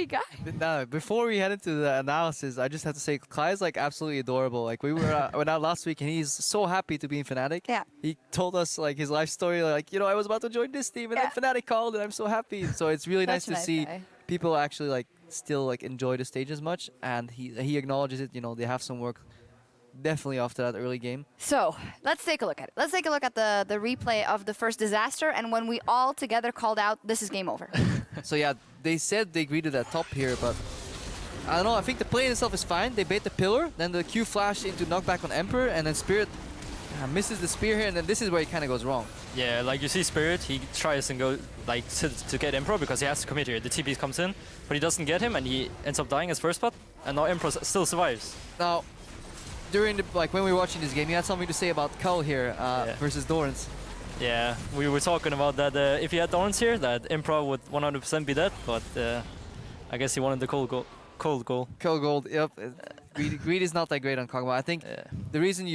happy guy. No, before we head into the analysis, I just have to say Klaj is like absolutely adorable. Like we went out last week and he's so happy to be in Fnatic. Yeah. He told us like his life story, like, you know, I was about to join this team and then Fnatic called and I'm so happy. So it's really nice to see people actually like still like enjoy the stage as much, and he acknowledges it. You know, they have some work definitely after that early game. So let's take a look at it. Let's take a look at the replay of the first disaster and when we all together called out, this is game over. So yeah, they said they agreed to that top here, but I don't know, I think the play in itself is fine. They bait the pillar, then the Q flash into knockback on Emperor, and then Spirit misses the spear here, and then this is where it kind of goes wrong. Yeah, like you see Spirit, he tries and go like to get Emperor because he has to commit here. The TP comes in, but he doesn't get him, and he ends up dying as first spot, and now Emperor still survives. Now, during the when we were watching this game, you had something to say about Cull here versus Dorans. Yeah, we were talking about that if he had Dorans here, that Emperor would 100% be dead, but I guess he wanted the cold goal. Cold gold, yep. Greed is not that great on Kog'maw. I think the reason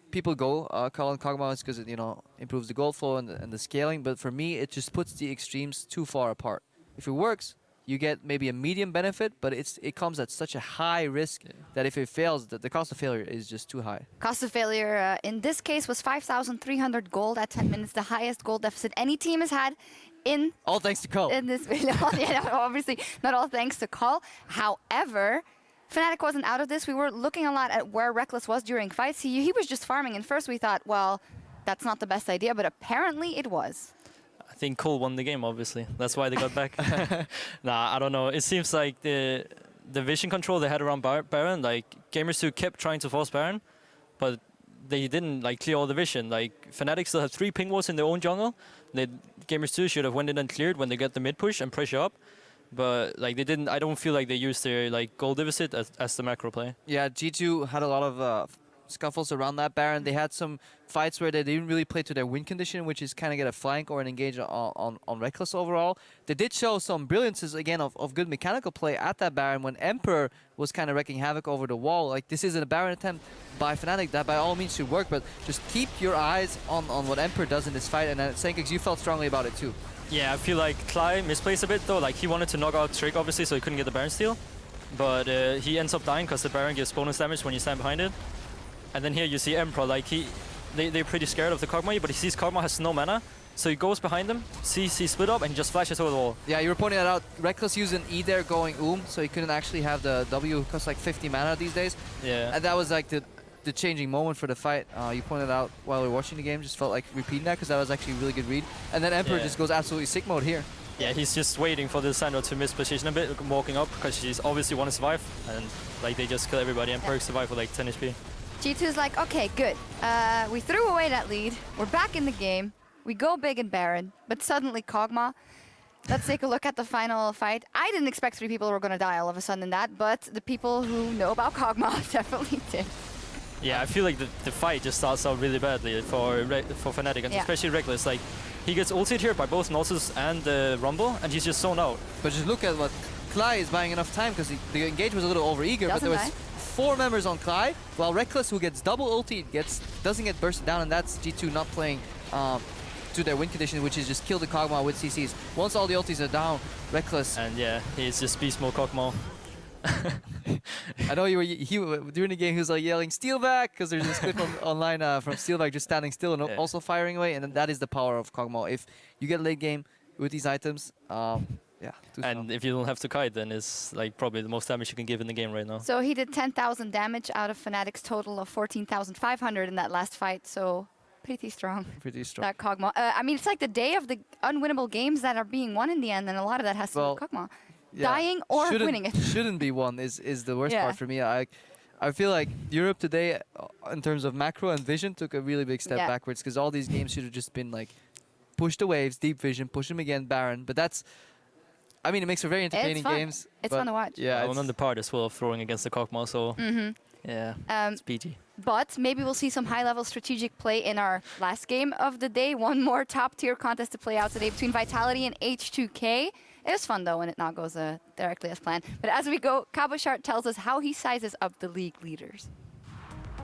people go Cull on Kog'maw is because it, you know, improves the gold flow and the scaling, but for me, it just puts the extremes too far apart. If it works, you get maybe a medium benefit, but it comes at such a high risk that if it fails, the cost of failure is just too high. Cost of failure in this case was 5,300 gold at 10 minutes, the highest gold deficit any team has had in... All thanks to Cull. In this video, obviously not all thanks to Cull. However, Fnatic wasn't out of this. We were looking a lot at where Rekkles was during fights. He was just farming, and first we thought, well, that's not the best idea, but apparently it was. I think Cole won the game, obviously. That's why they got back. Nah, I don't know. It seems like the vision control they had around Baron, like Gamers 2 kept trying to force Baron, but they didn't like clear all the vision. Like Fnatic still have 3 ping wards in their own jungle. Gamers 2 should have went in and cleared when they got the mid push and pressure up. But like they didn't. I don't feel like they used their like gold deficit as the macro play. Yeah, G2 had a lot of scuffles around that Baron. They had some fights where they didn't really play to their win condition, which is kind of get a flank or an engage on Rekkles overall. They did show some brilliances, again, of good mechanical play at that Baron when Emperor was kind of wreaking havoc over the wall. Like, this isn't a Baron attempt by Fnatic that by all means should work, but just keep your eyes on what Emperor does in this fight. And Senkix, you felt strongly about it too. Yeah, I feel like Klaj misplaced a bit though. Like, he wanted to knock out Trick, obviously, so he couldn't get the Baron steal. But he ends up dying because the Baron gives bonus damage when you stand behind it. And then here you see Emperor, like they're pretty scared of the Kog'Maw, but he sees Kog'Maw has no mana, so he goes behind them, sees he split up, and he just flashes over the wall. Yeah, you were pointing that out. Rekkles used an E there going so he couldn't actually have the W, cost like 50 mana these days. Yeah. And that was like the changing moment for the fight. You pointed out while we were watching the game, just felt like repeating that because that was actually a really good read. And then Emperor just goes absolutely sick mode here. Yeah, he's just waiting for the Lisandra to misposition a bit, walking up, because she's obviously want to survive, and like they just kill everybody, and Perkz survive with like 10 HP. G2's like, okay, good. We threw away that lead. We're back in the game. We go big in Baron, but suddenly Kog'Maw. Let's take a look at the final fight. I didn't expect 3 people were going to die all of a sudden in that, but the people who know about Kog'Maw definitely did. Yeah, I feel like the fight just starts out really badly for Fnatic, and especially Rekkles. Like, he gets ulted here by both Nautilus and the Rumble, and he's just zoned out. But just look at what Klaj is buying enough time, because the engage was a little over-eager, but there was 4 members on Klaj, while Rekkles, who gets double ulti, doesn't get bursted down, and that's G2 not playing to their win condition, which is just kill the Kog'Maw with CCs. Once all the ultis are down, Rekkles... And yeah, he's just beast mode Kog'Maw. I know during the game he was like yelling "Steal back" because there's this clip online from Steal back just standing still and also firing away, and then that is the power of Kog'Maw. If you get late game with these items, and if you don't have to kite, then it's like probably the most damage you can give in the game right now. So he did 10,000 damage out of Fnatic's total of 14,500 in that last fight, so pretty strong. Pretty strong. That Kog'Maw. I mean, it's like the day of the unwinnable games that are being won in the end, and a lot of that has to do with Kog'Maw. Dying or winning it. Shouldn't be one is the worst part for me. I feel like Europe today, in terms of macro and vision, took a really big step backwards, because all these games should have just been like, push the waves, deep vision, push them again, Baron. But that's, I mean, it makes for very entertaining games. It's fun to watch. Yeah, I'm on the part as well of throwing against the Kog'Maw, so yeah, it's PG. But maybe we'll see some high-level strategic play in our last game of the day. One more top-tier contest to play out today between Vitality and H2K. It was fun, though, when it not goes directly as planned. But as we go, Cabochart tells us how he sizes up the league leaders.